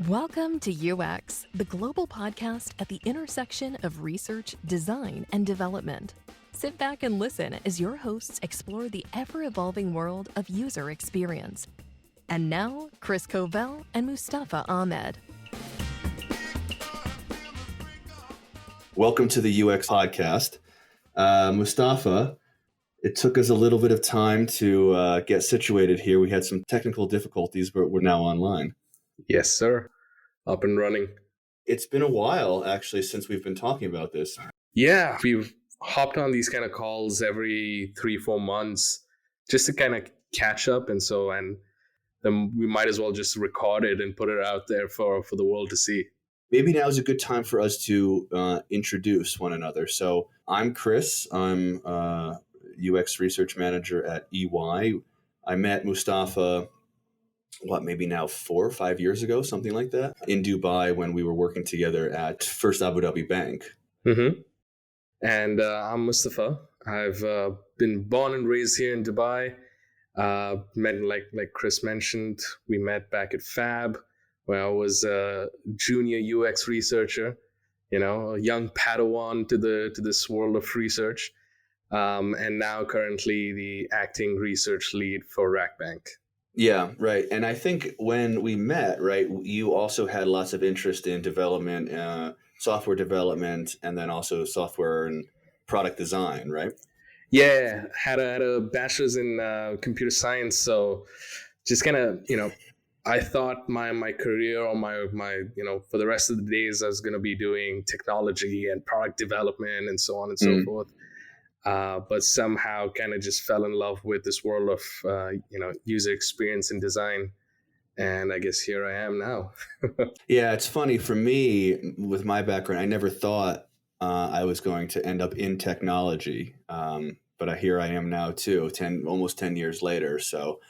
Welcome to YouX, the global podcast at the intersection of research, design, and development. Sit back and listen as your hosts explore the ever-evolving world of user experience. And now, Chris Covell and Mustafa Ahmed. Welcome to the YouX Podcast. Mustafa, it took us a little bit of time to get situated here. We had some technical difficulties, but we're now online. Yes, sir. Up and running. It's been a while, actually, since we've been talking about this. Yeah, we've hopped on these kind of calls every 3-4 months just to kind of catch up. And then we might as well just record it and put it out there for the world to see. Maybe now is a good time for us to introduce one another. So I'm Chris. I'm UX Research Manager at EY. I met Mustafa maybe now 4 or 5 years ago, something like that, in Dubai when we were working together at First Abu Dhabi Bank. Mm-hmm. And I'm Mustafa. I've been born and raised here in Dubai. Met, like Chris mentioned, we met back at Fab, where I was a junior UX researcher, a young Padawan to this world of research, and now currently the acting research lead for Rack Bank. Yeah, right. And I think when we met, right, you also had lots of interest in development, software development, and then also software and product design, right? Yeah, had a bachelor's in computer science. So just kind of, I thought my career or my for the rest of the days I was going to be doing technology and product development and so on and so forth. But somehow kind of just fell in love with this world of, user experience and design. And I guess here I am now. Yeah, it's funny for me with my background. I never thought I was going to end up in technology. But here I am now too, almost 10 years later. So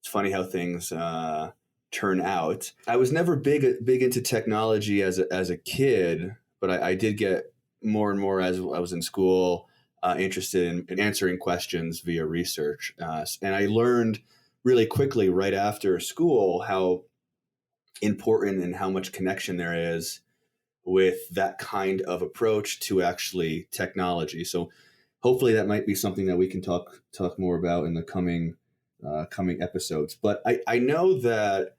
it's funny how things turn out. I was never big into technology as a kid, but I did get more and more as I was in school. Interested in answering questions via research. And I learned really quickly right after school how important and how much connection there is with that kind of approach to actually technology. So hopefully that might be something that we can talk more about in the coming episodes. But I know that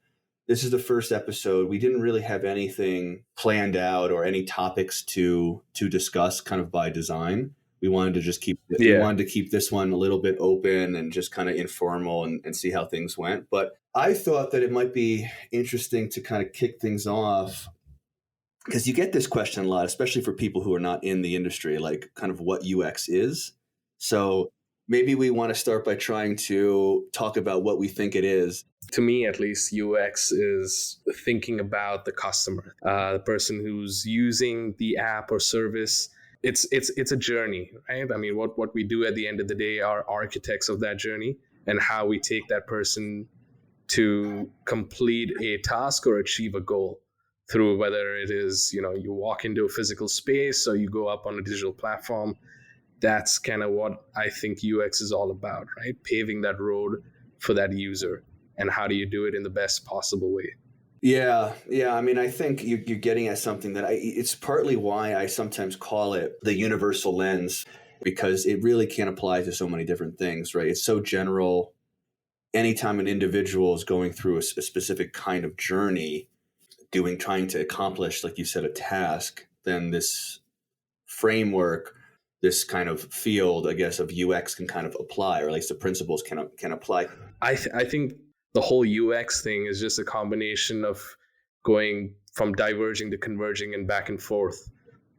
this is the first episode. We didn't really have anything planned out or any topics to discuss kind of by design. We wanted to just keep this one a little bit open and just kind of informal and see how things went. But I thought that it might be interesting to kind of kick things off because you get this question a lot, especially for people who are not in the industry, like kind of what UX is. So maybe we want to start by trying to talk about what we think it is. To me, at least, UX is thinking about the customer, the person who's using the app or service. It's a journey, right? I mean, what we do at the end of the day are architects of that journey and how we take that person to complete a task or achieve a goal through whether it is, you walk into a physical space or you go up on a digital platform. That's kind of what I think UX is all about, right? Paving that road for that user. And how do you do it in the best possible way? Yeah. I mean, I think you're getting at something that it's partly why I sometimes call it the universal lens, because it really can apply to so many different things, right? It's so general. Anytime an individual is going through a specific kind of journey, trying to accomplish, like you said, a task, then this framework, this kind of field, I guess, of UX can kind of apply, or at least the principles can apply. I think the whole UX thing is just a combination of going from diverging to converging and back and forth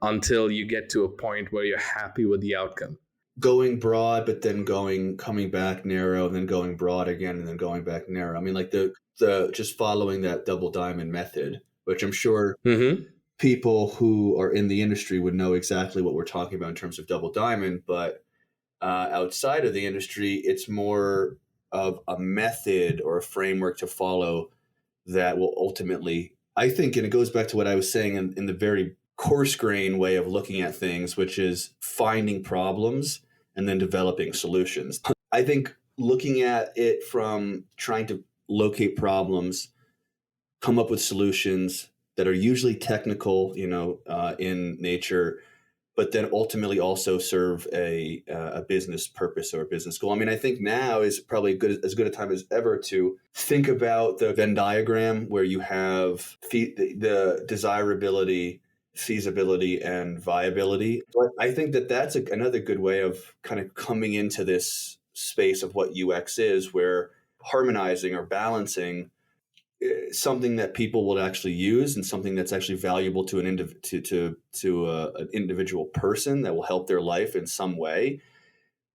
until you get to a point where you're happy with the outcome. Going broad, but then coming back narrow, and then going broad again, and then going back narrow. I mean, like the just following that double diamond method, which I'm sure people who are in the industry would know exactly what we're talking about in terms of double diamond. But outside of the industry, it's more of a method or a framework to follow that will ultimately, I think, and it goes back to what I was saying in the very coarse grain way of looking at things, which is finding problems and then developing solutions. I think looking at it from trying to locate problems come up with solutions that are usually technical, in nature, but then ultimately also serve a business purpose or a business goal. I mean, I think now is probably as good a time as ever to think about the Venn diagram where you have the desirability, feasibility, and viability. So I think that that's another good way of kind of coming into this space of what UX is, where harmonizing or balancing something that people will actually use and something that's actually valuable to an an individual person that will help their life in some way,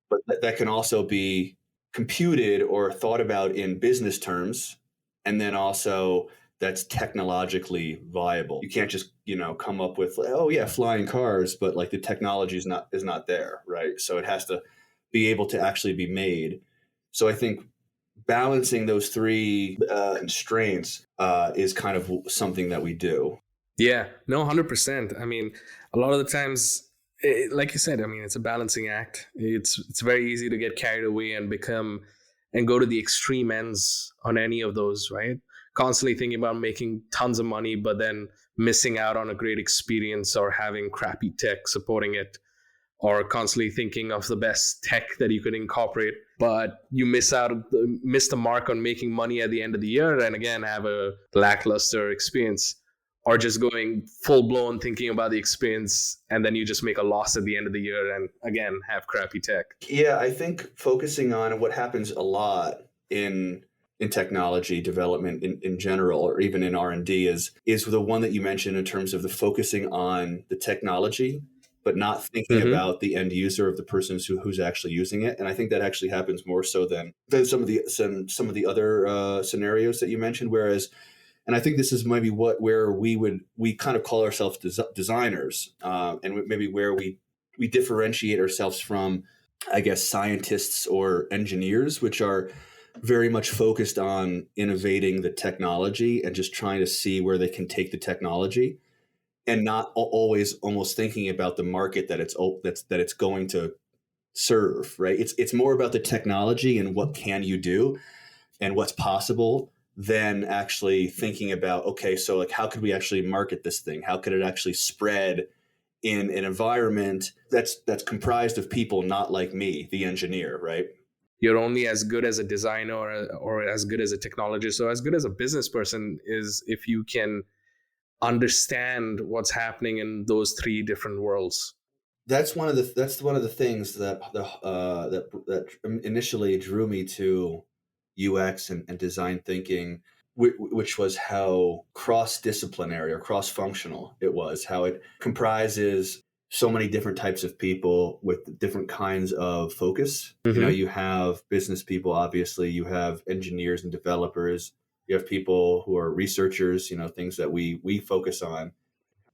but that can also be computed or thought about in business terms, and then also that's technologically viable. You can't just come up with, oh yeah, flying cars, but like the technology is not there, right? So it has to be able to actually be made. So I think balancing those three constraints is kind of something that we do. Yeah, no, 100%. I mean, a lot of the times, like you said, I mean, it's a balancing act. It's very easy to get carried away and go to the extreme ends on any of those, right? Constantly thinking about making tons of money, but then missing out on a great experience or having crappy tech supporting it, or constantly thinking of the best tech that you could incorporate, but you miss the mark on making money at the end of the year and again have a lackluster experience, or just going full blown thinking about the experience and then you just make a loss at the end of the year and again have crappy tech. Yeah, I think focusing on what happens a lot in technology development in general, or even in R&D, is the one that you mentioned in terms of the focusing on the technology, but not thinking about the end user of the person who's actually using it. And I think that actually happens more so than some of the other scenarios that you mentioned. Whereas, and I think this is maybe where we kind of call ourselves designers, and maybe where we differentiate ourselves from, I guess, scientists or engineers, which are very much focused on innovating the technology and just trying to see where they can take the technology, and not always almost thinking about the market that it's going to serve, right? It's more about the technology and what can you do and what's possible than actually thinking about, okay, so like how could we actually market this thing? How could it actually spread in an environment that's comprised of people not like me, the engineer, right? You're only as good as a designer or as good as a technologist or as good as a business person is if you can understand what's happening in those three different worlds. That's one of the things that initially drew me to UX and design thinking, which was how cross-disciplinary or cross-functional it was, how it comprises so many different types of people with different kinds of focus. You have business people, obviously, you have engineers and developers, you have people who are researchers, things that we focus on,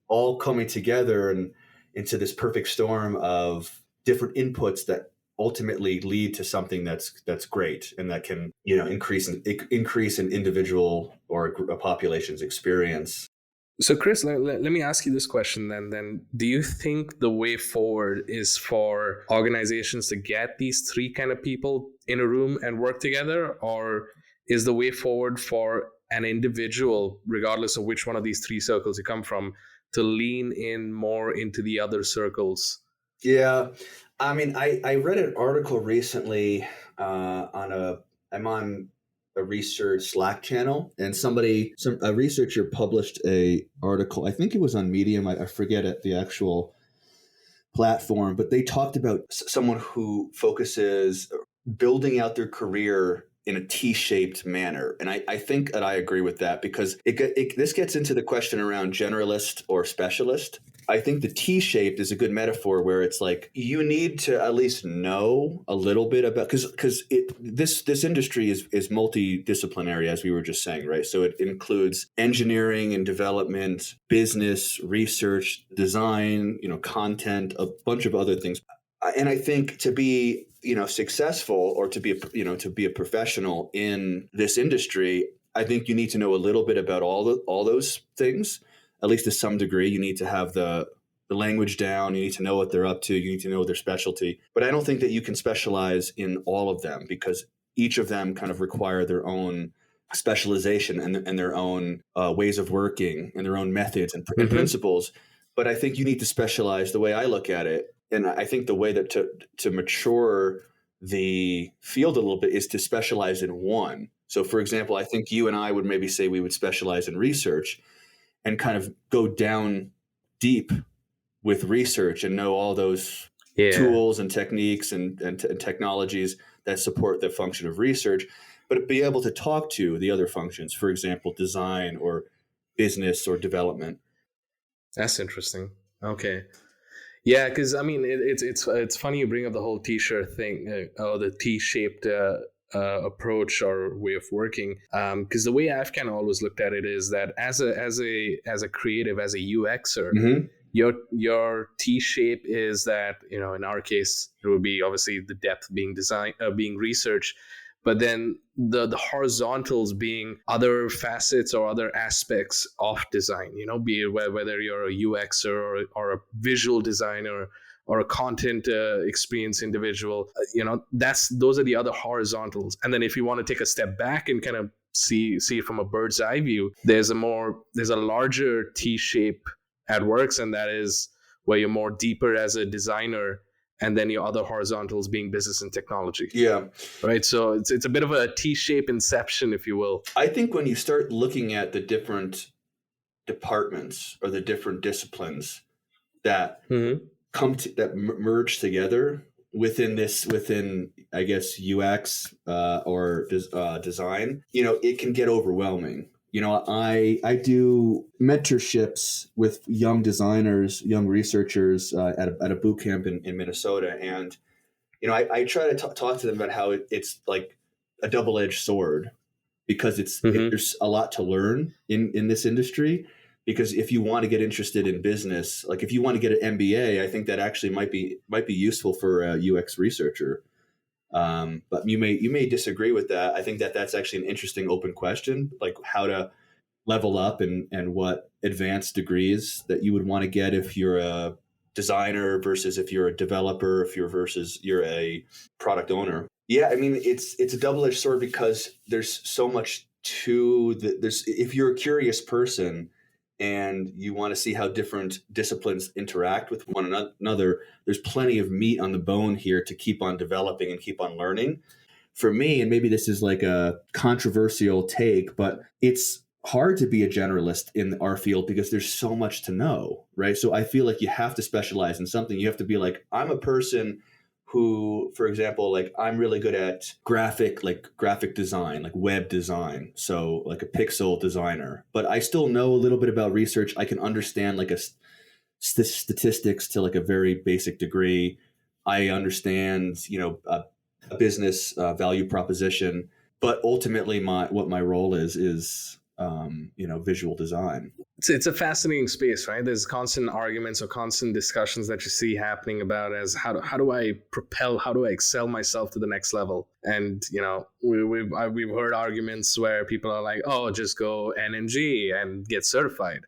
all coming together and into this perfect storm of different inputs that ultimately lead to something that's great and that can increase an individual or a population's experience. So Chris, let me ask you this question then. Do you think the way forward is for organizations to get these three kind of people in a room and work together, or is the way forward for an individual, regardless of which one of these three circles you come from, to lean in more into the other circles? Yeah. I mean, I read an article recently I'm on a research Slack channel, and a researcher published a article. I think it was on Medium. I forget the actual platform, but they talked about someone who focuses building out their career in a T-shaped manner. And I think that I agree with that, because this gets into the question around generalist or specialist. I think the T-shaped is a good metaphor, where it's like you need to at least know a little bit about, because this industry is multidisciplinary, as we were just saying, right? So it includes engineering and development, business, research, design, content, a bunch of other things. And I think to be successful, or to be a professional in this industry, I think you need to know a little bit about all those things. At least to some degree. You need to have the language down. You need to know what they're up to. You need to know their specialty. But I don't think that you can specialize in all of them, because each of them kind of require their own specialization and their own ways of working and their own methods and Mm-hmm. principles. But I think you need to specialize the way I look at it. And I think the way that to mature the field a little bit is to specialize in one. So, for example, I think you and I would maybe say we would specialize in research and kind of go down deep with research and know all those tools and techniques and technologies that support the function of research, but be able to talk to the other functions, for example, design or business or development. That's interesting. Okay. Yeah, because I mean, it's funny you bring up the whole T-shirt thing, or the T-shaped approach or way of working. Because the way I've kind of always looked at it is that as a creative, as a UXer, Mm-hmm. your T shape is that, in our case, it would be obviously the depth being being research, but then the horizontals being other facets or other aspects of design, be it whether you're a UXer or a visual designer or a content experience individual, those are the other horizontals. And then if you want to take a step back and kind of see it from a bird's eye view, there's a larger T shape at works, and that is where you're more deeper as a designer, and then your other horizontals being business and technology. Yeah. Right. So it's a bit of a T-shaped inception, if you will. I think when you start looking at the different departments or the different disciplines that that merge together within I guess UX or design, it can get overwhelming. I do mentorships with young designers, young researchers at a boot camp in Minnesota. And, I try to talk to them about how it's like a double-edged sword, because there's a lot to learn in this industry. Because if you want to get interested in business, like if you want to get an MBA, I think that actually might be useful for a UX researcher. But you may disagree with that. I think that's actually an interesting open question, like how to level up and what advanced degrees that you would want to get if you're a designer versus if you're a developer, versus you're a product owner. Yeah, I mean, it's a double-edged sword because there's so much to if you're a curious person and you want to see how different disciplines interact with one another, there's plenty of meat on the bone here to keep on developing and keep on learning. For me, and maybe this is like a controversial take, but it's hard to be a generalist in our field because there's so much to know, right? So I feel like you have to specialize in something. You have to be like, I'm a person who, for example, like I'm really good at graphic design, like web design. So like a pixel designer, but I still know a little bit about research. I can understand like statistics to like a very basic degree. I understand, a business value proposition, but ultimately what my role is visual design. It's a fascinating space, right? There's constant arguments or constant discussions that you see happening about as how do I excel myself to the next level? And we've heard arguments where people are like, oh, just go N&G and get certified.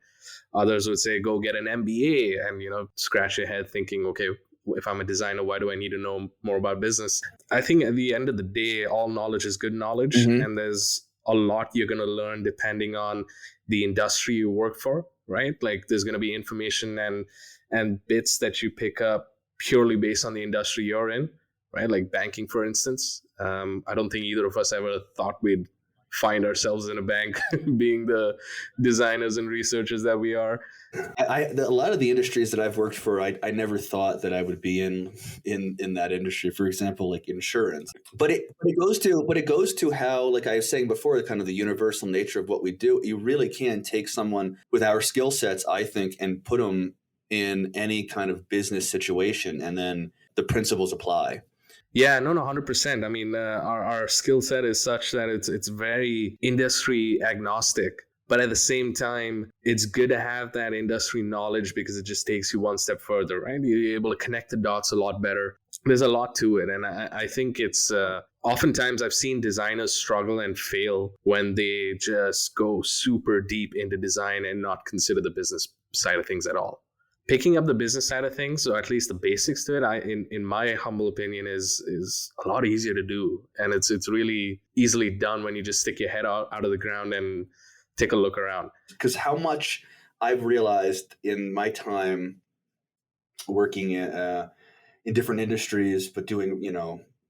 Others would say go get an MBA and scratch your head thinking, okay, if I'm a designer, why do I need to know more about business? I think at the end of the day, all knowledge is good knowledge, and there's a lot you're going to learn depending on the industry you work for, right? Like there's going to be information and bits that you pick up purely based on the industry you're in, right? Like banking, for instance. I don't think either of us ever thought we'd find ourselves in a bank being the designers and researchers that we are. A lot of the industries that I've worked for, I never thought that I would be in that industry. For example, like insurance. But it goes to how, like I was saying before, kind of the universal nature of what we do. You really can take someone with our skill sets, I think, and put them in any kind of business situation, and then the principles apply. Yeah, no, 100%. I mean, our skill set is such that it's very industry agnostic. But at the same time, it's good to have that industry knowledge because it just takes you one step further, right? You're able to connect the dots a lot better. There's a lot to it. And I think it's oftentimes I've seen designers struggle and fail when they just go super deep into design and not consider the business side of things at all. picking up the business side of things, or at least the basics to it, in my humble opinion, is a lot easier to do, and it's really easily done when you just stick your head out of the ground and take a look around. Because how much I've realized in my time working in different industries, but doing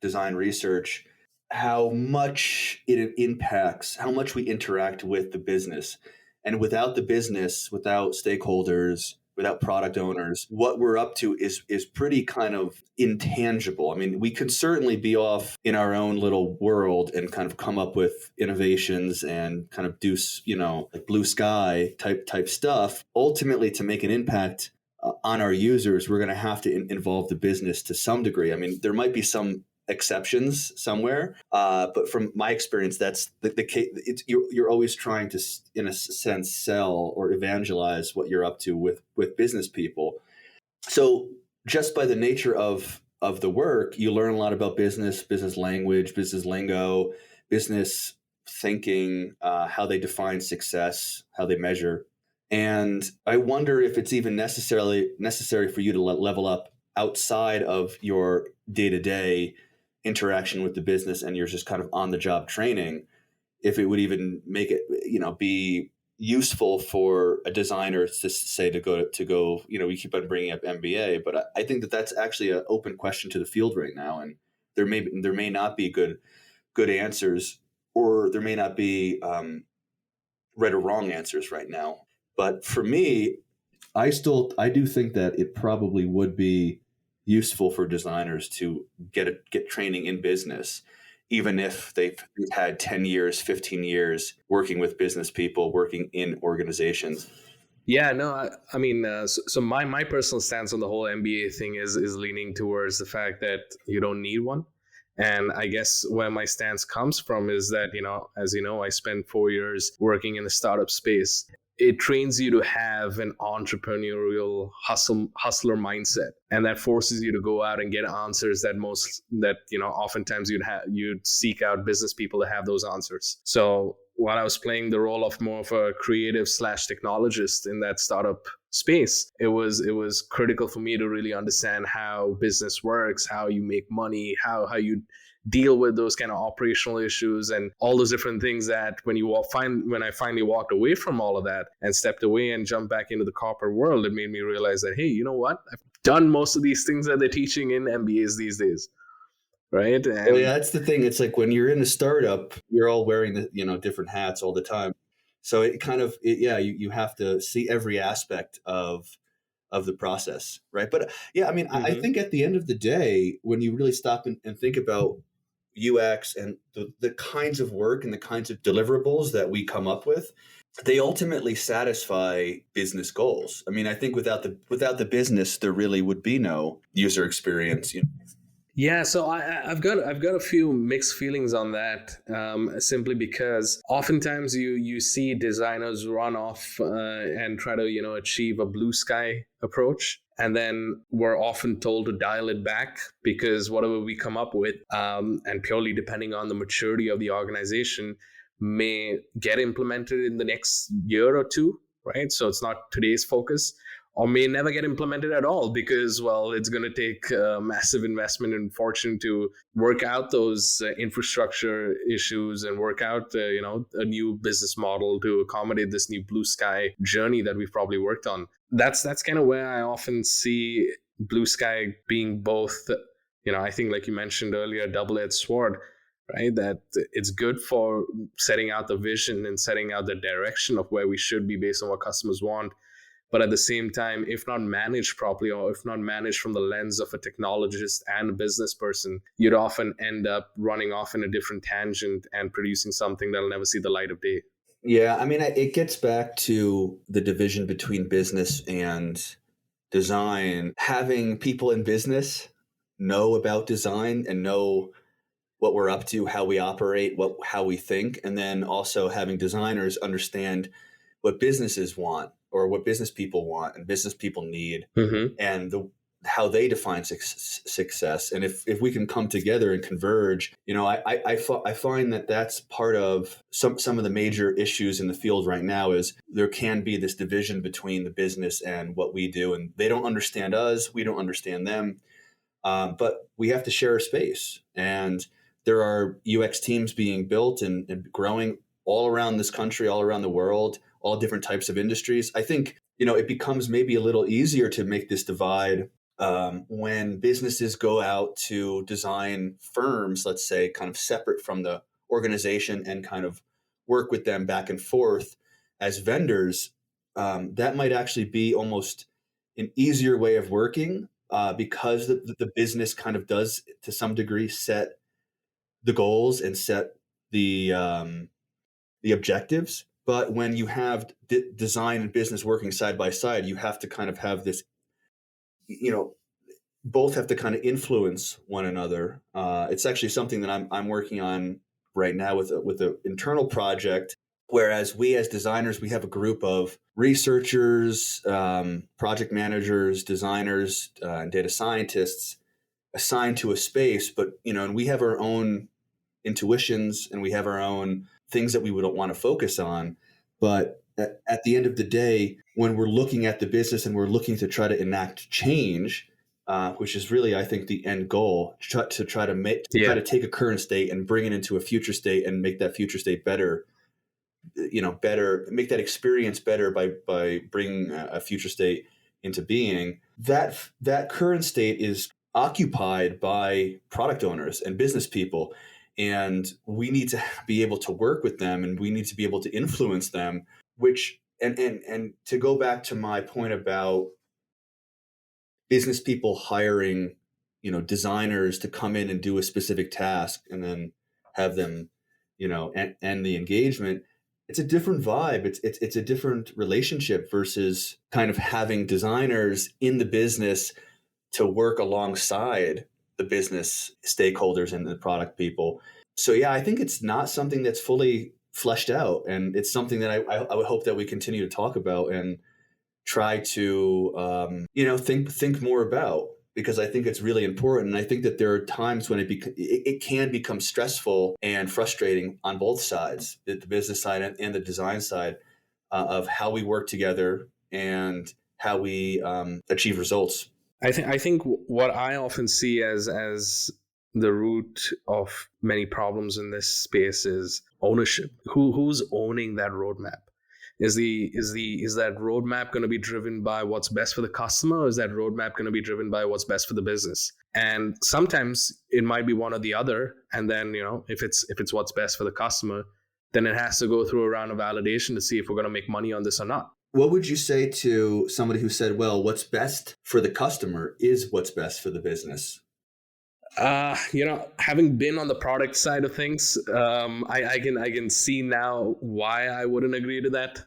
design research, how much it impacts, how much we interact with the business. And without the business, without stakeholders, without product owners, what we're up to is pretty kind of intangible. I mean, we could certainly be off in our own little world and kind of come up with innovations and kind of do, like blue sky type stuff. Ultimately, to make an impact on our users, we're going to have to involve the business to some degree. I mean, there might be some exceptions somewhere, but from my experience, that's the case. You're always trying to, in a sense, sell or evangelize what you're up to with business people. So just by the nature of the work, you learn a lot about business language, business lingo, business thinking, how they define success, how they measure. And I wonder if it's even necessary for you to level up outside of your day-to-day interaction with the business and you're just kind of on the job training, if it would even make it, be useful for a designer to say to go, we keep on bringing up MBA, but I think that that's actually an open question to the field right now. And there may not be good answers, or there may not be right or wrong answers right now. But for me, I do think that it probably would be useful for designers to get training in business, even if they've had 10 years, 15 years working with business people, working in organizations. Yeah, no, I mean, so my personal stance on the whole MBA thing is leaning towards the fact that you don't need one. And I guess where my stance comes from is that, as you know, I spent 4 years working in the startup space. It trains you to have an entrepreneurial hustler mindset, and that forces you to go out and get answers that oftentimes you'd seek out business people to have those answers. So while I was playing the role of more of a creative / technologist in that startup space, it was critical for me to really understand how business works, how you make money, how you deal with those kind of operational issues and all those different things that when I finally walked away from all of that and stepped away and jumped back into the corporate world, it made me realize that, hey, you know what? I've done most of these things that they're teaching in MBAs these days. Right. Well, yeah, that's the thing. It's like when you're in a startup, you're all wearing the, different hats all the time. So it kind of, you have to see every aspect of the process. Right. But yeah, I mean, I think at the end of the day, when you really stop and think about UX and the kinds of work and the kinds of deliverables that we come up with, they ultimately satisfy business goals. I mean, I think without the business, there really would be no user experience. Yeah, so I've got a few mixed feelings on that, simply because oftentimes you see designers run off and try to achieve a blue sky approach, and then we're often told to dial it back because whatever we come up with, and purely depending on the maturity of the organization, may get implemented in the next year or two, right? So it's not today's focus, or may never get implemented at all because, well, it's going to take massive investment and fortune to work out those infrastructure issues and work out, a new business model to accommodate this new blue sky journey that we've probably worked on. That's kind of where I often see blue sky being both, I think like you mentioned earlier, double-edged sword, right? That it's good for setting out the vision and setting out the direction of where we should be based on what customers want. But at the same time, if not managed properly, or if not managed from the lens of a technologist and a business person, you'd often end up running off in a different tangent and producing something that'll never see the light of day. Yeah, I mean, it gets back to the division between business and design. Having people in business know about design and know what we're up to, how we operate, how we think, and then also having designers understand what businesses want or what business people want and business people need, and how they define success. And if we can come together and converge, I find that that's part of some of the major issues in the field right now is there can be this division between the business and what we do. And they don't understand us. We don't understand them. But we have to share a space. And there are UX teams being built and growing all around this country, all around the world, all different types of industries. I think, it becomes maybe a little easier to make this divide when businesses go out to design firms, let's say, kind of separate from the organization and kind of work with them back and forth as vendors. That might actually be almost an easier way of working because the business kind of does, to some degree, set the goals and set the objectives. But when you have design and business working side by side, you have to kind of have this, both have to kind of influence one another. It's actually something that I'm working on right now with an internal project. Whereas we as designers, we have a group of researchers, project managers, designers, and data scientists assigned to a space. But, and we have our own intuitions and we have our own things that we would want to focus on. But at the end of the day, when we're looking at the business and we're looking to try to enact change, which is really, I think, the end goal, try to take a current state and bring it into a future state and make that future state better, make that experience better by bringing a future state into being. That current state is occupied by product owners and business people. And we need to be able to work with them and we need to be able to influence them, and to go back to my point about business people hiring, designers to come in and do a specific task and then have them, end the engagement. It's a different vibe. It's a different relationship versus kind of having designers in the business to work alongside the business stakeholders and the product people. So yeah, I think it's not something that's fully fleshed out, and it's something that I would hope that we continue to talk about and try to think more about, because I think it's really important. And I think that there are times when it can become stressful and frustrating on both sides, the business side and the design side, of how we work together and how we achieve results. I think what I often see as the root of many problems in this space is ownership. Who's owning that roadmap? Is that roadmap going to be driven by what's best for the customer, or is that roadmap going to be driven by what's best for the business? And sometimes it might be one or the other. And then, if it's what's best for the customer, then it has to go through a round of validation to see if we're going to make money on this or not. What would you say to somebody who said, well, what's best for the customer is what's best for the business? Having been on the product side of things, I can see now why I wouldn't agree to that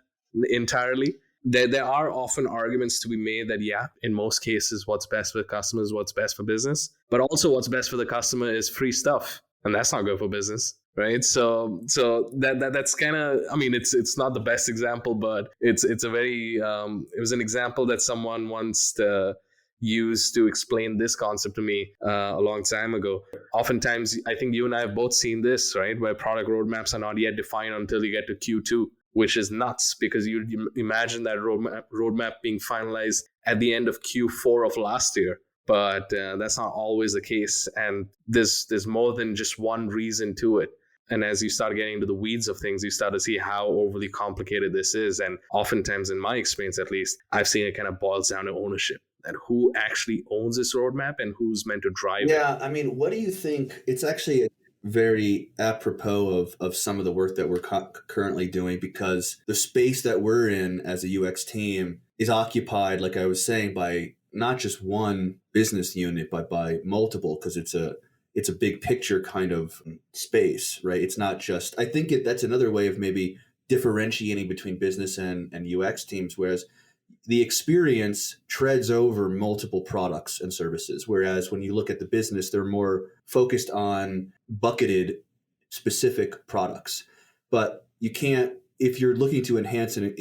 entirely. There are often arguments to be made that, in most cases, what's best for the customer is what's best for business. But also what's best for the customer is free stuff. And that's not good for business. Right. So that's kind of, it's not the best example, but it's a very, it was an example that someone once used to explain this concept to me a long time ago. Oftentimes, I think you and I have both seen this, right? Where product roadmaps are not yet defined until you get to Q2, which is nuts, because you imagine that roadmap being finalized at the end of Q4 of last year. But that's not always the case. And there's more than just one reason to it. And as you start getting into the weeds of things, you start to see how overly complicated this is. And oftentimes, in my experience at least, I've seen it kind of boils down to ownership. And who actually owns this roadmap and who's meant to drive it. Yeah, what do you think? It's actually very apropos of some of the work that we're currently doing, because the space that we're in as a UX team is occupied, like I was saying, by not just one business unit, but by multiple, because it's a big picture kind of space, right? It's not just, I think that's another way of maybe differentiating between business and UX teams, whereas the experience treads over multiple products and services. Whereas when you look at the business, they're more focused on bucketed specific products. But you can't, if you're looking to enhance an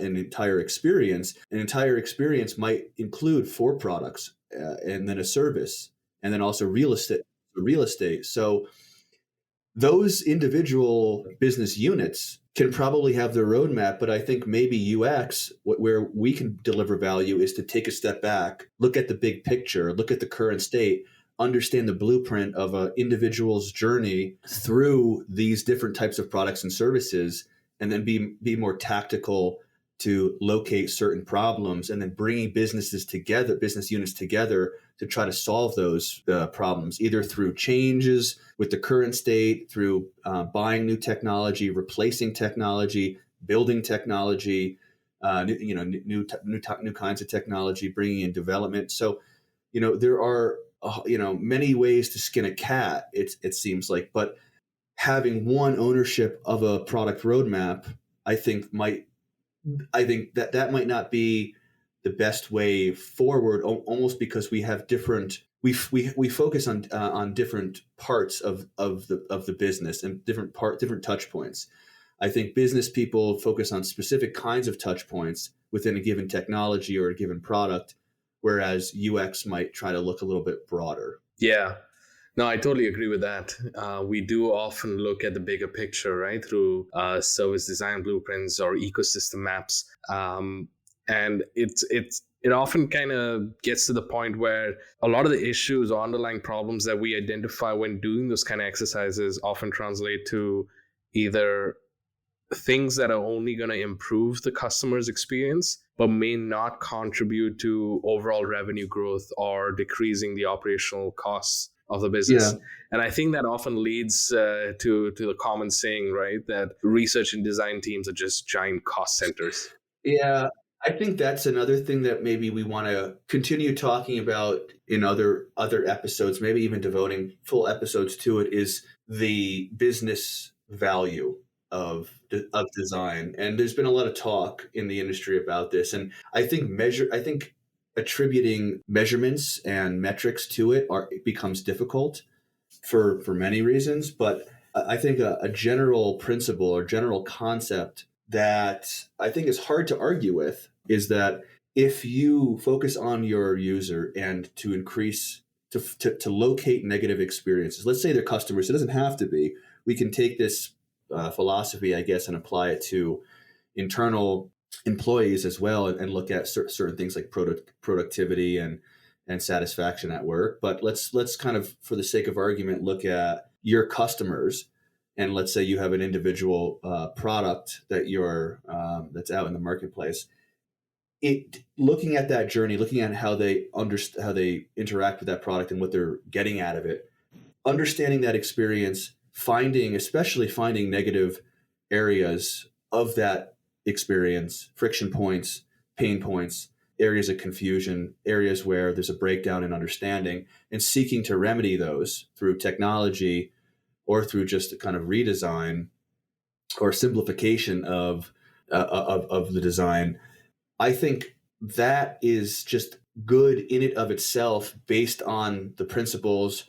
entire experience might include 4 products and then a service, and then also real estate. So those individual business units can probably have their roadmap, but I think maybe UX, where we can deliver value, is to take a step back, look at the big picture, look at the current state, understand the blueprint of an individual's journey through these different types of products and services, and then be more tactical to locate certain problems, and then bringing business units together to try to solve those problems, either through changes with the current state, through buying new technology, replacing technology, building technology, new kinds of technology, bringing in development. So, there are many ways to skin a cat. It seems like, but having one ownership of a product roadmap, I think that might not be the best way forward, almost because we have different, we focus on different parts of the business and different touch points. I think business people focus on specific kinds of touch points within a given technology or a given product, whereas UX might try to look a little bit broader. Yeah. No, I totally agree with that. We do often look at the bigger picture, right, through service design blueprints or ecosystem maps, and it often kind of gets to the point where a lot of the issues or underlying problems that we identify when doing those kind of exercises often translate to either things that are only going to improve the customer's experience, but may not contribute to overall revenue growth or decreasing the operational costs of the business. Yeah. And I think that often leads to the common saying, right, that research and design teams are just giant cost centers. Yeah, I think that's another thing that maybe we want to continue talking about in other episodes, maybe even devoting full episodes to it, is the business value of design. And there's been a lot of talk in the industry about this. And I think attributing measurements and metrics to it becomes difficult for many reasons. But I think a general principle or general concept that I think is hard to argue with is that if you focus on your user and to increase, to locate negative experiences, let's say they're customers, it doesn't have to be. We can take this philosophy, I guess, and apply it to internal employees as well, and look at certain things like productivity and satisfaction at work. But let's kind of, for the sake of argument, look at your customers, and let's say you have an individual product that that's out in the marketplace. Looking at that journey, looking at how they interact with that product and what they're getting out of it, understanding that experience, especially finding negative areas of that experience, friction points, pain points, areas of confusion, areas where there's a breakdown in understanding, and seeking to remedy those through technology or through just a kind of redesign or simplification of the design. I think that is just good in it of itself, based on the principles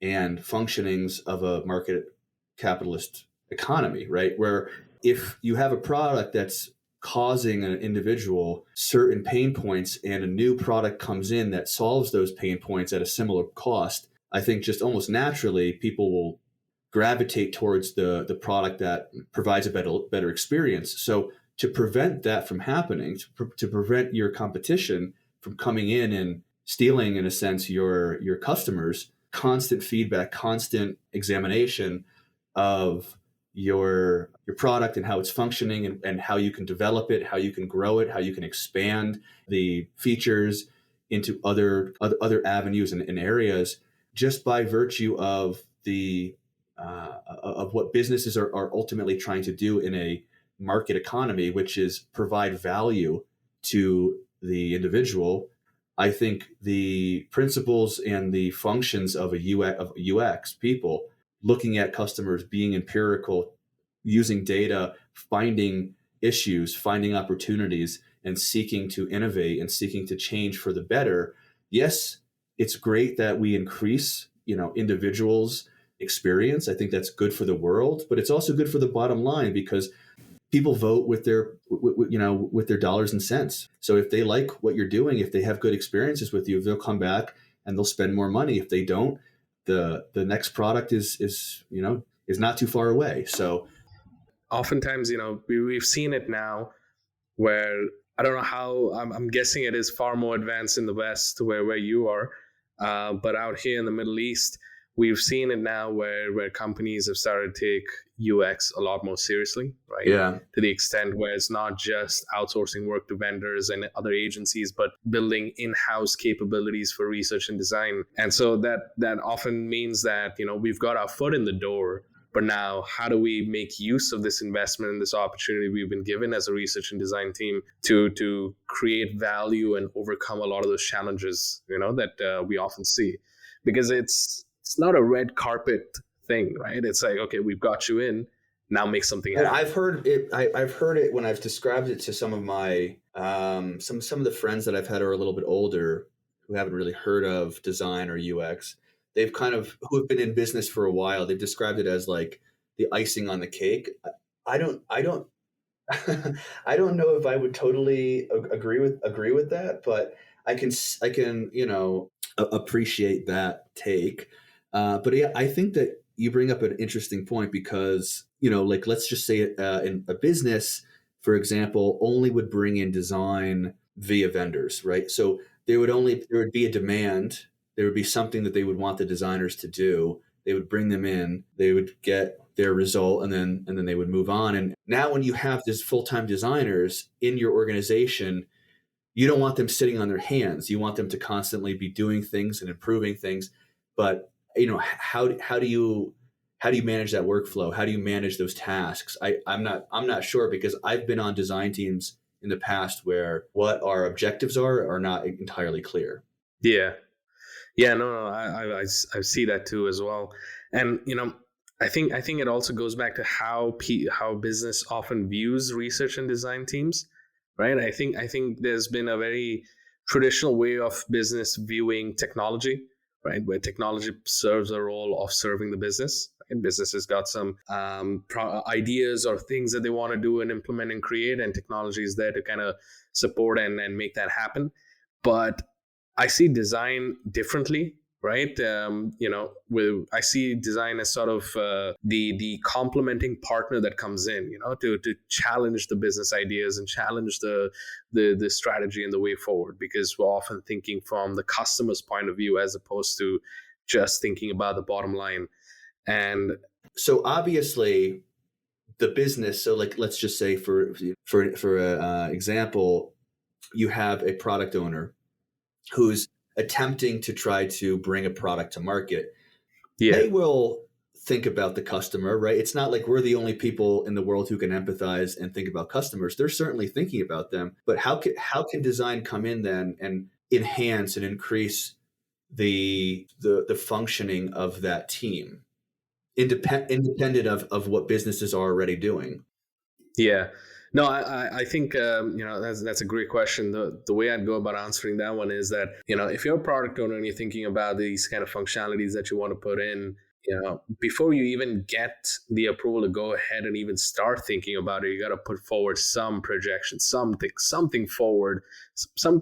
and functionings of a market capitalist economy, right? Where if you have a product that's causing an individual certain pain points and a new product comes in that solves those pain points at a similar cost, I think just almost naturally people will gravitate towards the product that provides a better experience. So to prevent that from happening, to prevent your competition from coming in and stealing, in a sense, your customers, constant feedback, constant examination of your product and how it's functioning, and how you can develop it, how you can grow it, how you can expand the features into other avenues and areas, just by virtue of of what businesses are ultimately trying to do in a market economy, which is provide value to the individual. I think the principles and the functions of UX people, looking at customers, being empirical, using data, finding issues, finding opportunities, and seeking to innovate and seeking to change for the better. Yes, it's great that we increase, individuals' experience. I think that's good for the world, but it's also good for the bottom line, because people vote with their, with their dollars and cents. So if they like what you're doing, if they have good experiences with you, they'll come back and they'll spend more money. If they don't, the next product is not too far away. So oftentimes, we've seen it now where I don't know how, I'm guessing it is far more advanced in the West where you are. But out here in the Middle East, we've seen it now where companies have started to take UX a lot more seriously, right? Yeah. To the extent where it's not just outsourcing work to vendors and other agencies, but building in-house capabilities for research and design. And so that often means that, we've got our foot in the door. But now, how do we make use of this investment and this opportunity we've been given as a research and design team to create value and overcome a lot of those challenges, that we often see? Because it's not a red carpet thing, right? It's like, okay, we've got you in, now make something happen. And I've heard it when I've described it to some of my some of the friends that I've had are a little bit older who haven't really heard of design or UX. They've who have been in business for a while. They've described it as like the icing on the cake. I don't I don't know if I would totally agree with that, but I can appreciate that take. But yeah, I think that you bring up an interesting point because, like, let's just say in a business, for example, only would bring in design via vendors, right? So there would be a demand. There would be something that they would want the designers to do. They would bring them in, they would get their result, and then they would move on. And now when you have these full-time designers in your organization, you don't want them sitting on their hands. You want them to constantly be doing things and improving things. But how do you manage that workflow? How do you manage those tasks? I'm not sure, because I've been on design teams in the past where what our objectives are not entirely clear. Yeah, no, I see that too as well. And I think it also goes back to how business often views research and design teams, right? I think there's been a very traditional way of business viewing technology, right, where technology serves a role of serving the business. And business has got some ideas or things that they want to do and implement and create, and technology is there to kind of support and make that happen. But I see design differently, right? I see design as sort of the complementing partner that comes in, to challenge the business ideas and challenge the strategy and the way forward, because we're often thinking from the customer's point of view as opposed to just thinking about the bottom line. And so obviously the business, so like, let's just say for example, you have a product owner who's attempting to try to bring a product to market. Yeah. They will think about the customer, right? It's not like we're the only people in the world who can empathize and think about customers. They're certainly thinking about them, but how can design come in then and enhance and increase the functioning of that team, independent of what businesses are already doing? Yeah. No, I think that's a great question. The way I'd go about answering that one is that if you're a product owner and you're thinking about these kind of functionalities that you want to put in, before you even get the approval to go ahead and even start thinking about it, you got to put forward some projection, something forward, some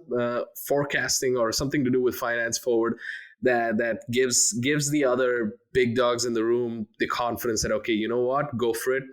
forecasting or something to do with finance forward that gives the other big dogs in the room the confidence that, okay, you know what, go for it.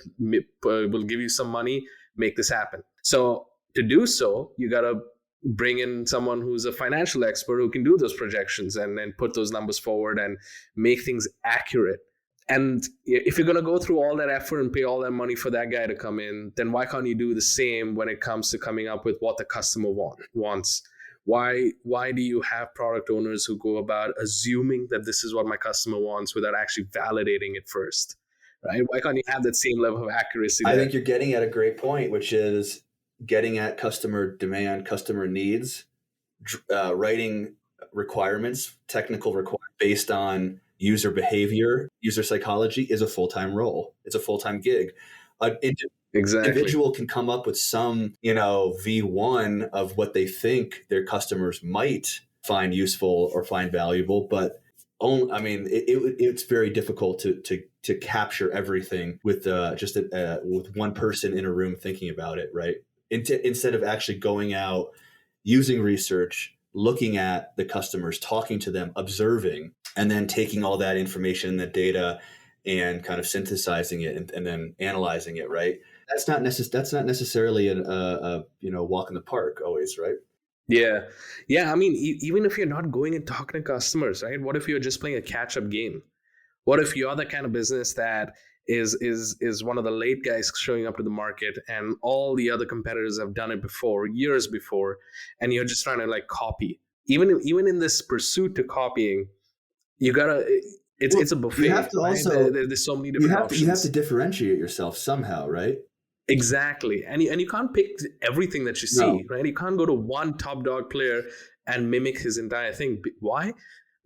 We'll give you some money. Make this happen. So to do so, you got to bring in someone who's a financial expert who can do those projections and put those numbers forward and make things accurate. And if you're going to go through all that effort and pay all that money for that guy to come in, then why can't you do the same when it comes to coming up with what the customer wants? Why do you have product owners who go about assuming that this is what my customer wants without actually validating it first? Right? Why can't you have that same level of accuracy there? I think you're getting at a great point, which is getting at customer demand, customer needs, writing requirements, technical requirements based on user behavior, user psychology is a full-time role. It's a full-time gig. Exactly. Individual can come up with some, V1 of what they think their customers might find useful or find valuable, but it's very difficult to capture everything with just with one person in a room thinking about it, right? Instead of actually going out, using research, looking at the customers, talking to them, observing, and then taking all that information, the data, and kind of synthesizing it and then analyzing it, right? That's not necessarily a walk in the park always, right? Yeah. Yeah. I mean, even if you're not going and talking to customers, right? What if you're just playing a catch-up game? What if you're the kind of business that is one of the late guys showing up to the market, and all the other competitors have done it before, years before, and you're just trying to like copy? Even in this pursuit to copying, you gotta. It's a buffet. You have to right? also There's so many different options. You have to differentiate yourself somehow, right? Exactly. And you can't pick everything that you see, right? You can't go to one top dog player and mimic his entire thing. Why?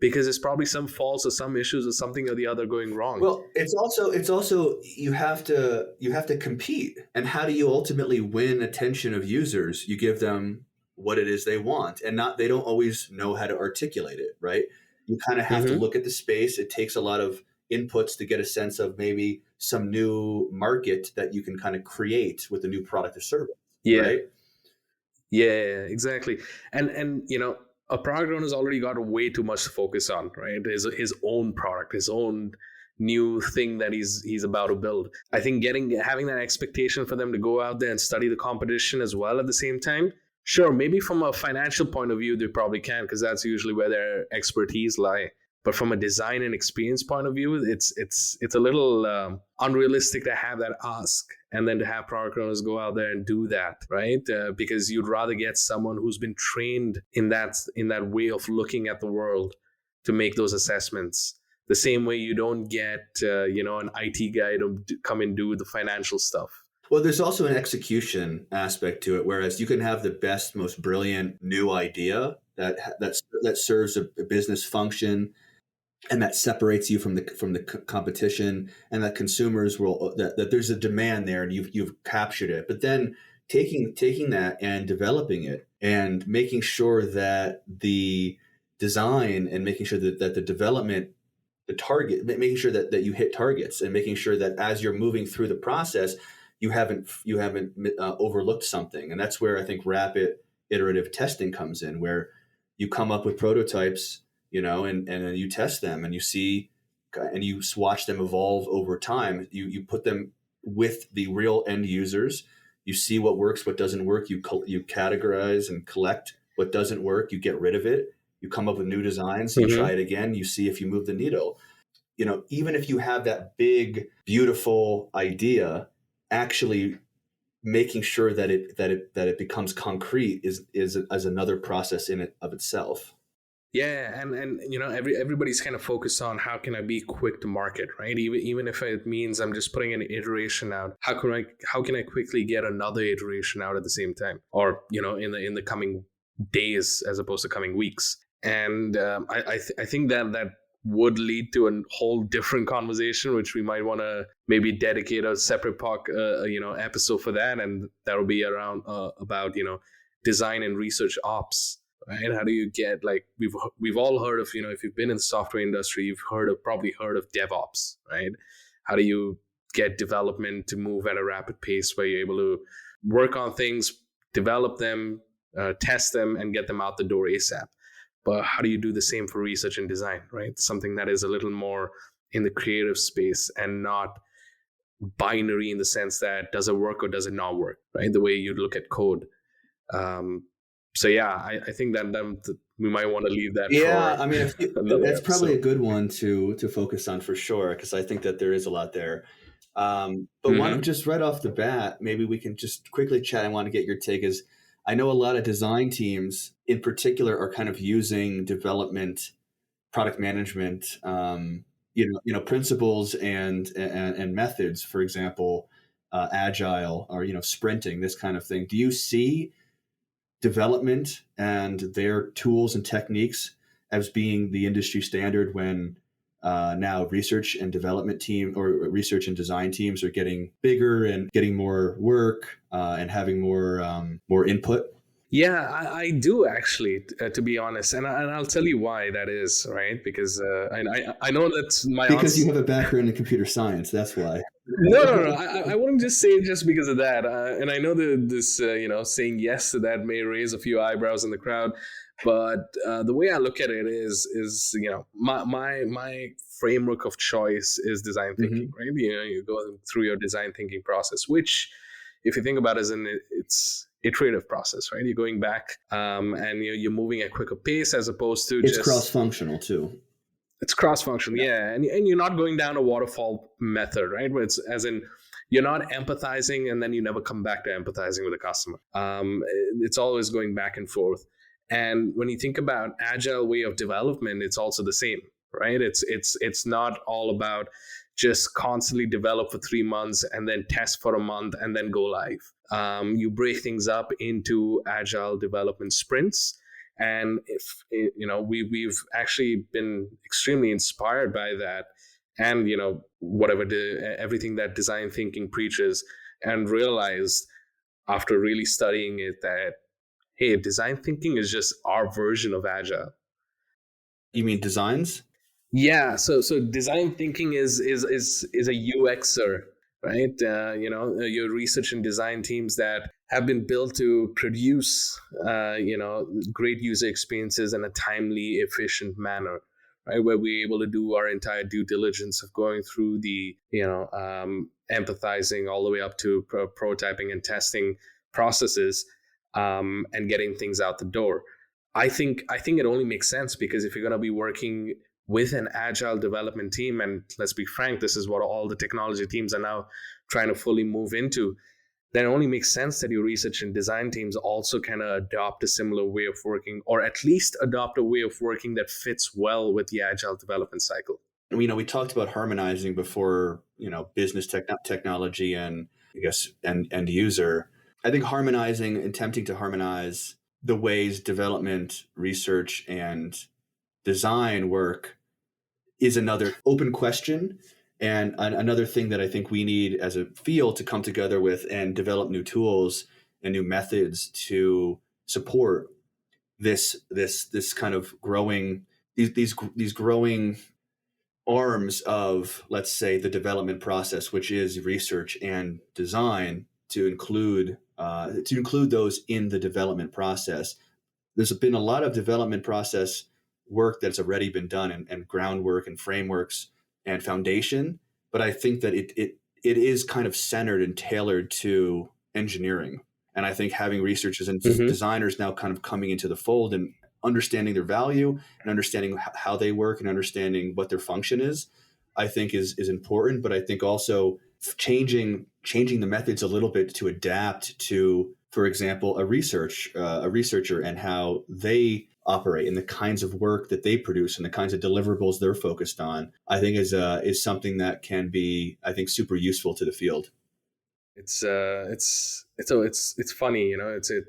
Because there's probably some faults or some issues or something or the other going wrong. Well, it's also you have to compete. And how do you ultimately win attention of users? You give them what it is they want, and they don't always know how to articulate it, right? You kind of have to look at the space. It takes a lot of inputs to get a sense of maybe some new market that you can kind of create with a new product or service. Yeah. Right? Yeah, exactly. And a product owner's already got way too much to focus on, right? His own product, his own new thing that he's about to build. I think having that expectation for them to go out there and study the competition as well at the same time. Sure, maybe from a financial point of view, they probably can, because that's usually where their expertise lie. But from a design and experience point of view, it's a little unrealistic to have that ask and then to have product owners go out there and do that, right? Because you'd rather get someone who's been trained in that way of looking at the world to make those assessments. The same way you don't get an IT guy to come and do the financial stuff. Well, there's also an execution aspect to it, whereas you can have the best, most brilliant new idea that serves a business function, and that separates you from the competition, and that consumers will that there's a demand there, and you've captured it. But then taking that and developing it and making sure that the design and making sure that the development, the target, making sure that you hit targets, and making sure that as you're moving through the process, you haven't overlooked something. And that's where I think rapid iterative testing comes in, where you come up with prototypes, and then you test them, and you see, and you watch them evolve over time. You put them with the real end users. You see what works, what doesn't work. You categorize and collect what doesn't work. You get rid of it. You come up with new designs. You try it again. You see if you move the needle. Even if you have that big, beautiful idea, actually making sure that it becomes concrete is another process in it of itself. Yeah, and everybody's kind of focused on how can I be quick to market, right? Even if it means I'm just putting an iteration out, how can I quickly get another iteration out at the same time, or in the coming days as opposed to coming weeks? And I think that would lead to a whole different conversation, which we might want to maybe dedicate a separate episode for that, and that'll be around about design and research ops. Right? How do you get, like, we've all heard of, if you've been in the software industry, you've probably heard of DevOps, right? How do you get development to move at a rapid pace where you're able to work on things, develop them, test them, and get them out the door ASAP? But how do you do the same for research and design, right? Something that is a little more in the creative space and not binary in the sense that does it work or does it not work, right? The way you'd look at code. So yeah, I think that we might want to leave that. Yeah, I mean, that's probably a good one to focus on for sure, because I think that there is a lot there. But one, just right off the bat, maybe we can just quickly chat. I want to get your take. Is I know a lot of design teams in particular are kind of using development, product management, principles and methods. For example, agile or sprinting, this kind of thing. Do you see development and their tools and techniques as being the industry standard when now research and development team or research and design teams are getting bigger and getting more work and having more input? Yeah, I do actually, to be honest, and I'll tell you why that is, right? Because I know that's my Because you answer. have a background in computer science, that's why. No. I wouldn't just say it just because of that. And I know that this, saying yes to that may raise a few eyebrows in the crowd, but the way I look at it is my framework of choice is design thinking, Hmm. right? You go through your design thinking process, which, if you think about it, it's iterative process, right? You're going back, and you're moving at quicker pace as opposed to It's just cross-functional too. it's cross-functional, yeah, and you're not going down a waterfall method, right? Where it's as in you're not empathizing and then you never come back to empathizing with the customer. It's always going back and forth. And when you think about agile way of development, it's also the same, right? It's not all about just constantly develop for 3 months and then test for a month and then go live. You break things up into agile development sprints, and if we've actually been extremely inspired by that, and whatever everything that design thinking preaches, and realized after really studying it that, hey, design thinking is just our version of agile. You mean designs? Yeah, so design thinking is a UXer, right? Your research and design teams that have been built to produce, great user experiences in a timely, efficient manner, right? Where we're able to do our entire due diligence of going through the, empathizing all the way up to prototyping and testing processes, and getting things out the door. I think it only makes sense because if you're going to be working with an agile development team, and let's be frank, this is what all the technology teams are now trying to fully move into, then it only makes sense that your research and design teams also kind of adopt a similar way of working, or at least adopt a way of working that fits well with the agile development cycle. We talked about harmonizing before, business technology and I guess and end user. I think harmonizing, attempting to harmonize the ways development, research, and design work is another open question, and another thing that I think we need as a field to come together with and develop new tools and new methods to support this kind of growing these growing arms of, let's say, the development process, which is research and design, to include those in the development process. There's been a lot of development process work that's already been done, and groundwork and frameworks and foundation, but I think that it is kind of centered and tailored to engineering. And I think having researchers and Mm-hmm. designers now kind of coming into the fold and understanding their value and understanding how they work and understanding what their function is, I think is important. But I think also changing the methods a little bit to adapt to, for example, a researcher and how they operate and the kinds of work that they produce and the kinds of deliverables they're focused on, I think is something that can be, I think, super useful to the field. It's funny,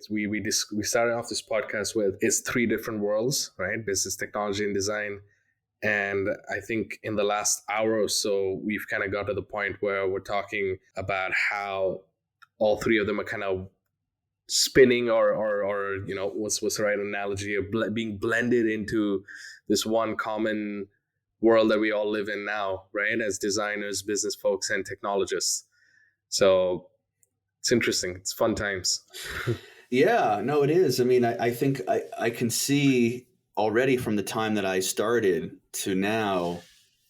we started off this podcast with it's three different worlds, right? Business, technology, and design. And I think in the last hour or so, we've kind of got to the point where we're talking about how all three of them are kind of spinning, or what's the right analogy, of being blended into this one common world that we all live in now, right? As designers, business folks, and technologists. So it's interesting. It's fun times. Yeah, no, it is. I mean, I think I can see already from the time that I started to now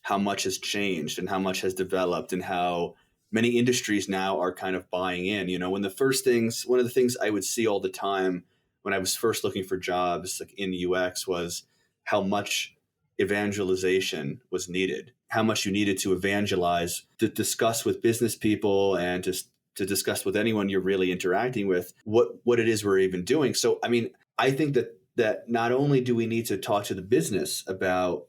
how much has changed and how much has developed and how many industries now are kind of buying in. One of the things I would see all the time when I was first looking for jobs like in UX was how much evangelization was needed, how much you needed to evangelize, to discuss with business people and to discuss with anyone you're really interacting with what it is we're even doing. So, I mean, I think that not only do we need to talk to the business about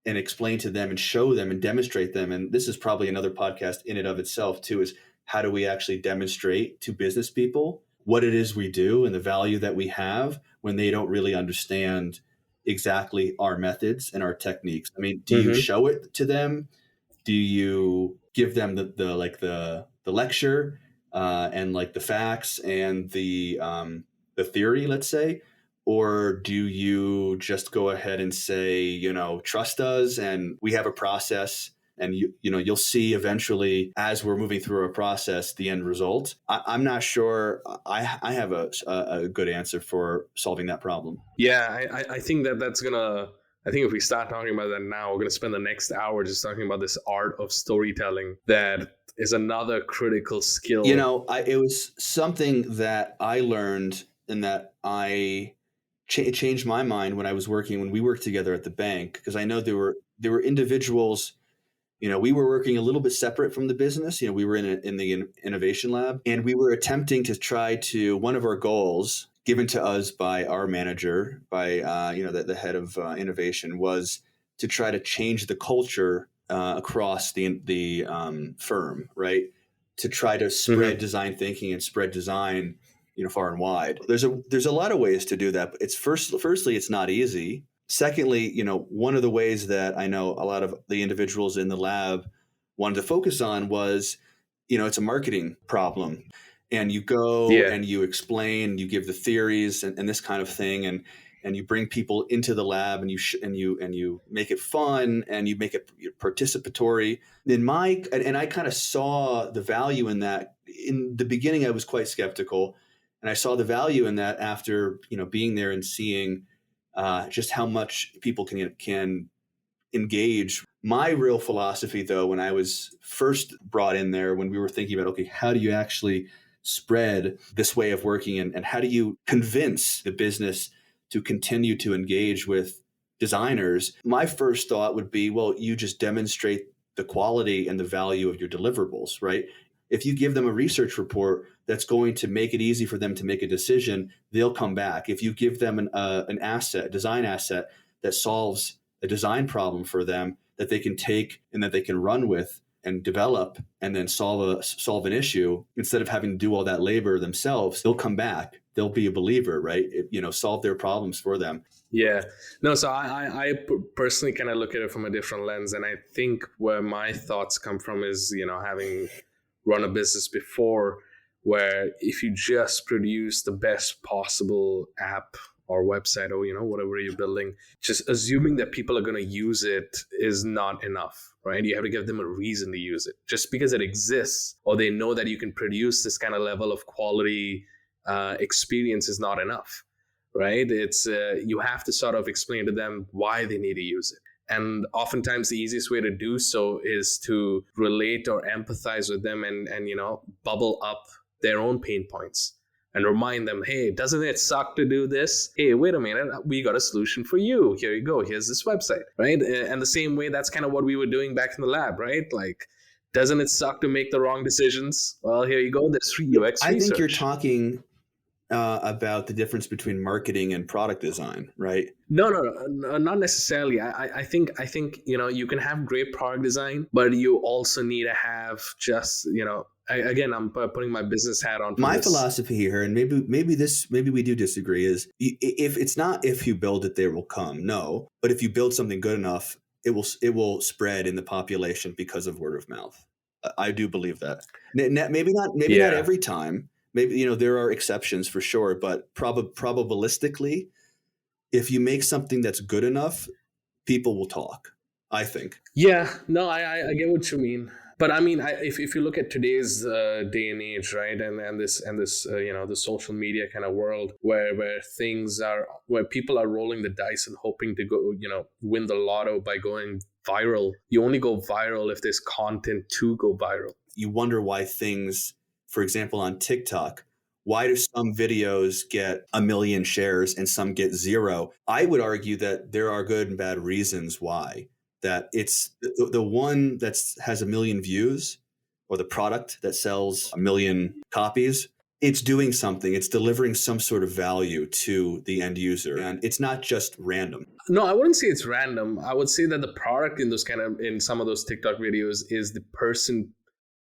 and explain to them and show them and demonstrate them, and this is probably another podcast in and of itself too, is how do we actually demonstrate to business people what it is we do and the value that we have when they don't really understand exactly our methods and our techniques. I mean, do you Mm-hmm. show it to them? Do you give them the lecture and like the facts and the the theory, let's say? Or do you just go ahead and say, trust us and we have a process and you'll see eventually as we're moving through a process, the end result? I'm not sure I have a good answer for solving that problem. Yeah, I think I think if we start talking about that now, we're going to spend the next hour just talking about this art of storytelling that is another critical skill. It was something that I learned and that it changed my mind when we worked together at the bank, because I know there were individuals, we were working a little bit separate from the business. We were in the innovation lab, and we were attempting to one of our goals given to us by our manager, by the head of innovation, was to try to change the culture across the firm, right? To try to spread design thinking and spread design, far and wide. There's a lot of ways to do that, but firstly, it's not easy. Secondly, one of the ways that I know a lot of the individuals in the lab wanted to focus on was, it's a marketing problem. And you go and you explain, you give the theories and this kind of thing, and you bring people into the lab and you make it fun and you make it participatory. And I kind of saw the value in that. In the beginning, I was quite skeptical, and I saw the value in that after being there and seeing just how much people can engage. My real philosophy, though, when I was first brought in there, when we were thinking about, okay, how do you actually spread this way of working, and how do you convince the business to continue to engage with designers? My first thought would be, well, you just demonstrate the quality and the value of your deliverables, right? If you give them a research report that's going to make it easy for them to make a decision, they'll come back. If you give them an asset, a design asset that solves a design problem for them that they can take and that they can run with and develop and then solve an issue, instead of having to do all that labor themselves, they'll come back. They'll be a believer, right? Solve their problems for them. Yeah. No, so I personally kind of look at it from a different lens. And I think where my thoughts come from is, having run a business before, where if you just produce the best possible app or website or whatever you're building, just assuming that people are going to use it is not enough, right? You have to give them a reason to use it. Just because it exists or they know that you can produce this kind of level of quality experience is not enough, right? It's you have to sort of explain to them why they need to use it. And oftentimes the easiest way to do so is to relate or empathize with them and bubble up their own pain points and remind them, hey, doesn't it suck to do this? Hey, wait a minute, we got a solution for you. Here you go. Here's this website, right? And the same way, that's kind of what we were doing back in the lab, right? Like, doesn't it suck to make the wrong decisions? Well, here you go. There's UX research. I think you're talking about the difference between marketing and product design, right? No, not necessarily. I think you can have great product design, but you also need to have just again, I'm putting my business hat on. My philosophy here, and maybe we do disagree, is if it's not if you build it, they will come. No, but if you build something good enough, it will spread in the population because of word of mouth. I do believe that. Maybe not every time. Maybe, there are exceptions for sure, but probabilistically, if you make something that's good enough, people will talk, I think. Yeah, no, I get what you mean. But I mean, if you look at today's day and age, right, and this the social media kind of world where people are rolling the dice and hoping to go, win the lotto by going viral. You only go viral if there's content to go viral. You wonder why things, for example, on TikTok, why do some videos get 1 million shares and some get 0? I would argue that there are good and bad reasons why. That it's the one that has 1 million views, or the product that sells 1 million copies, it's doing something. It's delivering some sort of value to the end user. And it's not just random. No, I wouldn't say it's random. I would say that the product in some of those TikTok videos is the person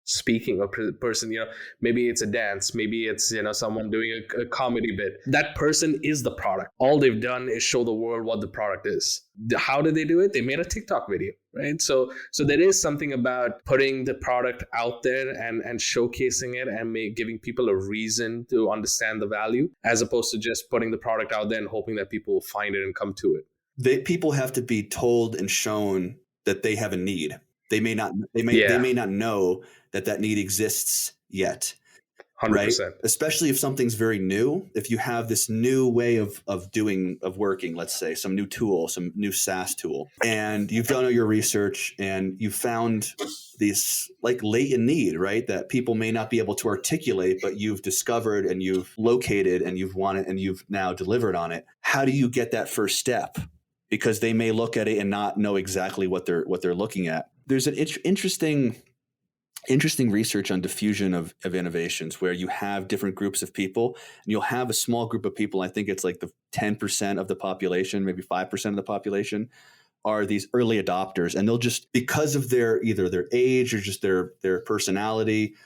speaking or person, maybe it's a dance, maybe it's, someone doing a comedy bit. That person is the product. All they've done is show the world what the product is. How did they do it? They made a TikTok video, right? So there is something about putting the product out there and showcasing it and giving people a reason to understand the value, as opposed to just putting the product out there and hoping that people will find it and come to it. People have to be told and shown that they have a need. They may not know that need exists yet. 100%. Right? Especially if something's very new. If you have this new way of working, let's say some new tool, some new SaaS tool, and you've done all your research and you found these like latent need, right? That people may not be able to articulate, but you've discovered and you've located and you've wanted and you've now delivered on it. How do you get that first step? Because they may look at it and not know exactly what they're looking at. There's an interesting research on diffusion of innovations, where you have different groups of people, and you'll have a small group of people. I think it's like the 10% of the population, maybe 5% of the population, are these early adopters, and they'll just, because of either their age or just their personality,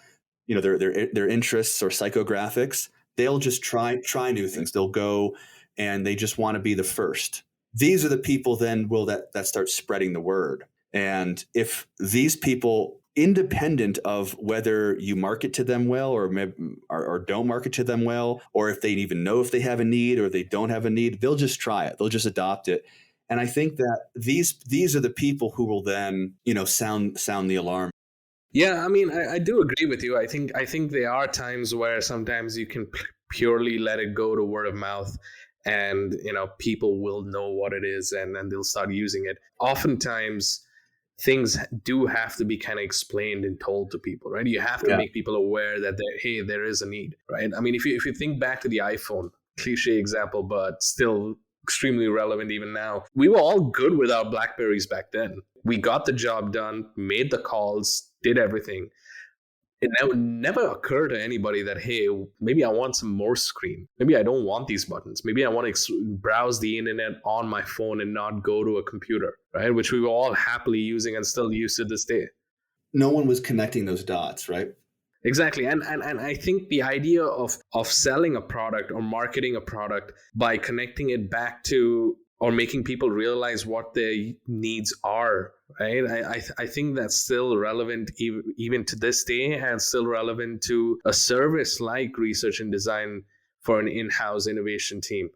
their interests or psychographics, they'll just try new things. They'll go and they just want to be the first. These are the people then that start spreading the word. And if these people, independent of whether you market to them well or don't market to them well, or if they even know if they have a need or they don't have a need, they'll just try it. They'll just adopt it. And I think that these are the people who will then, sound the alarm. Yeah, I mean, I do agree with you. I think there are times where sometimes you can purely let it go to word of mouth, and people will know what it is and they'll start using it. Oftentimes things do have to be kind of explained and told to people, right? You have to make people aware that there is a need, right? I mean, if you think back to the iPhone, cliche example, but still extremely relevant even now. We were all good with our BlackBerries back then. We got the job done, made the calls, did everything. It never occurred to anybody that, hey, maybe I want some more screen. Maybe I don't want these buttons. Maybe I want to browse the internet on my phone and not go to a computer, right? Which we were all happily using and still use to this day. No one was connecting those dots, right? Exactly. And I think the idea of selling a product or marketing a product by connecting it back to or making people realize what their needs are, right? I think that's still relevant even to this day, and still relevant to a service like research and design for an in-house innovation team.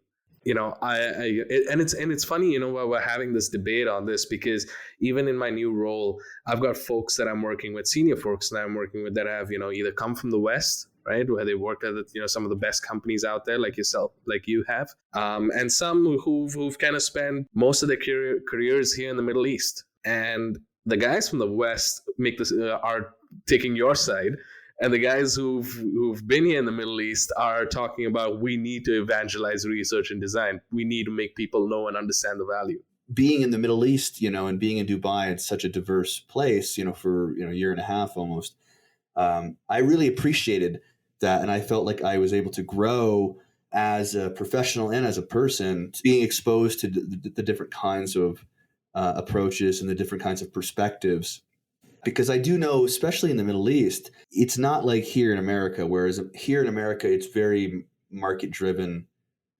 It's funny, while we're having this debate on this, because even in my new role, I've got folks that I'm working with, senior folks that I'm working with, that have, either come from the West, right, where they worked at some of the best companies out there, like yourself, like you have, and some who've kind of spent most of their careers here in the Middle East. And the guys from the West are taking your side. And the guys who've been here in the Middle East are talking about, we need to evangelize research and design. We need to make people know and understand the value. Being in the Middle East, and being in Dubai, it's such a diverse place, for a year and a half almost. I really appreciated that, and I felt like I was able to grow as a professional and as a person, being exposed to the different kinds of approaches and the different kinds of perspectives. Because I do know, especially in the Middle East, it's not like here in America, whereas here in America, it's very market driven.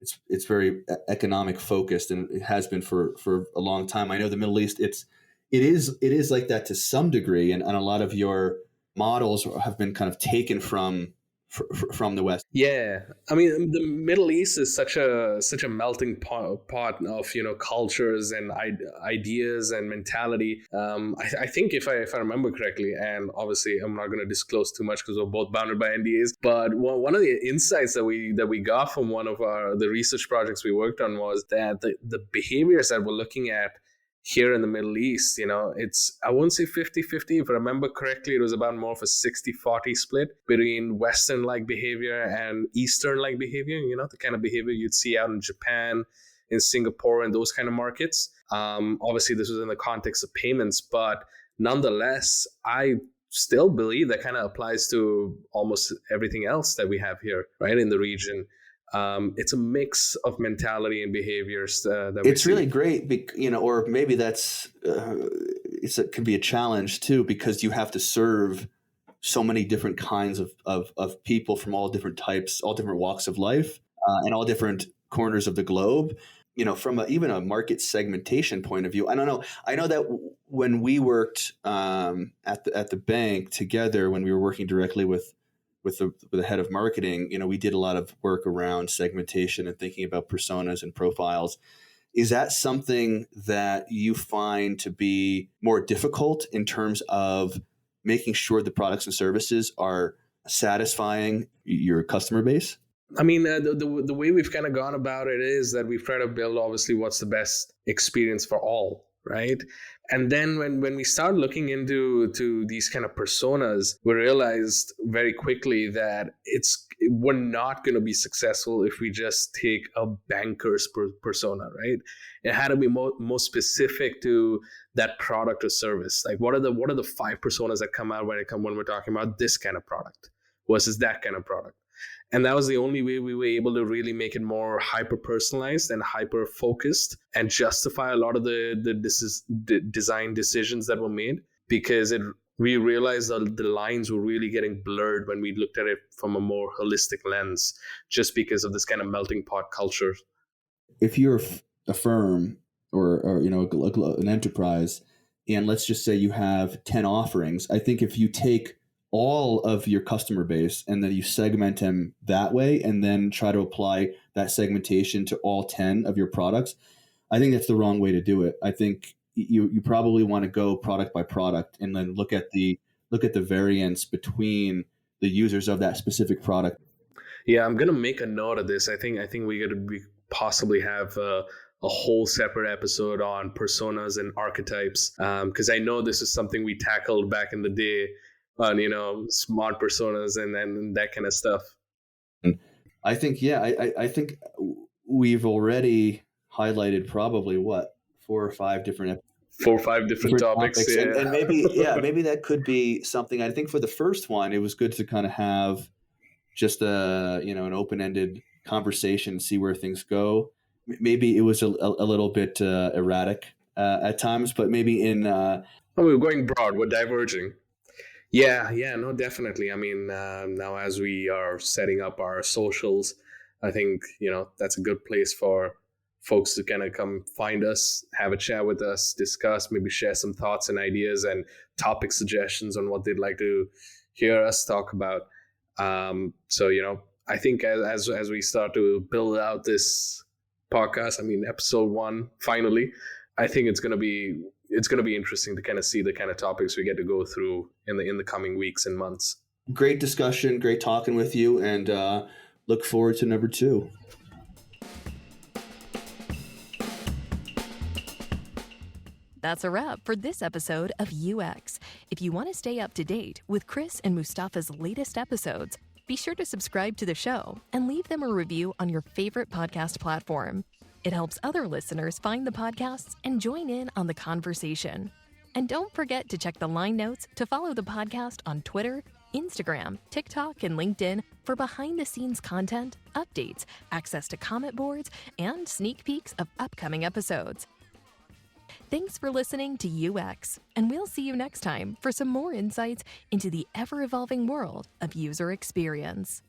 It's very economic focused, and it has been for a long time. I know the Middle East, it is like that to some degree, and a lot of your models have been kind of taken from the West. Yeah, I mean, the Middle East is such a melting pot of cultures and ideas and mentality. I think if I remember correctly, and obviously I'm not going to disclose too much because we're both bounded by NDAs, but one of the insights that we got from one of the research projects we worked on was that the behaviors that we're looking at here in the Middle East, it's, I wouldn't say 50-50. If I remember correctly, it was about more of a 60-40 split between Western-like behavior and Eastern-like behavior, the kind of behavior you'd see out in Japan, in Singapore, and those kind of markets. Obviously, this was in the context of payments, but nonetheless, I still believe that kind of applies to almost everything else that we have here, right, in the region. It's a mix of mentality and behaviors that it's really great, or maybe that's it can be a challenge too, because you have to serve so many different kinds of people from all different types, all different walks of life, and all different corners of the globe. From even a market segmentation point of view, I don't know. I know that when we worked at the bank together, when we were working directly with the head of marketing, we did a lot of work around segmentation and thinking about personas and profiles. Is that something that you find to be more difficult in terms of making sure the products and services are satisfying your customer base? I mean, the way we've kind of gone about it is that we've tried to build, obviously, what's the best experience for all, right? And then when we start looking into these kind of personas, we realized very quickly that we're not going to be successful if we just take a banker's persona, right? It had to be more specific to that product or service. Like, what are the 5 personas that come out when we're talking about this kind of product versus that kind of product? And that was the only way we were able to really make it more hyper-personalized and hyper-focused and justify a lot of the design decisions that were made, because we realized that the lines were really getting blurred when we looked at it from a more holistic lens, just because of this kind of melting pot culture. If you're a firm or an enterprise, and let's just say you have 10 offerings, I think if you take all of your customer base and then you segment them that way and then try to apply that segmentation to all 10 of your products, I think that's the wrong way to do it. I think you probably want to go product by product and then look at the variance between the users of that specific product. Yeah, I'm gonna make a note of this. I think we possibly have a whole separate episode on personas and archetypes, because I know this is something we tackled back in the day on smart personas and that kind of stuff. I think I think we've already highlighted probably 4 or 5 different topics. Yeah. And maybe maybe that could be something. I think for the first one, it was good to kind of have just an open-ended conversation, see where things go. Maybe it was a little bit erratic at times, but maybe we're going broad, we're diverging. Yeah, no, definitely. I mean, now as we are setting up our socials, I think, that's a good place for folks to kind of come find us, have a chat with us, discuss, maybe share some thoughts and ideas and topic suggestions on what they'd like to hear us talk about. So, I think as we start to build out this podcast, I mean, episode 1, finally, I think it's going to be interesting to kind of see the kind of topics we get to go through in the coming weeks and months. Great discussion, great talking with you, and look forward to number 2. That's a wrap for this episode of YouX. If you want to stay up to date with Chris and Mustafa's latest episodes, be sure to subscribe to the show and leave them a review on your favorite podcast platform. It helps other listeners find the podcasts and join in on the conversation. And don't forget to check the line notes to follow the podcast on Twitter, Instagram, TikTok, and LinkedIn for behind-the-scenes content, updates, access to comment boards, and sneak peeks of upcoming episodes. Thanks for listening to YouX, and we'll see you next time for some more insights into the ever-evolving world of user experience.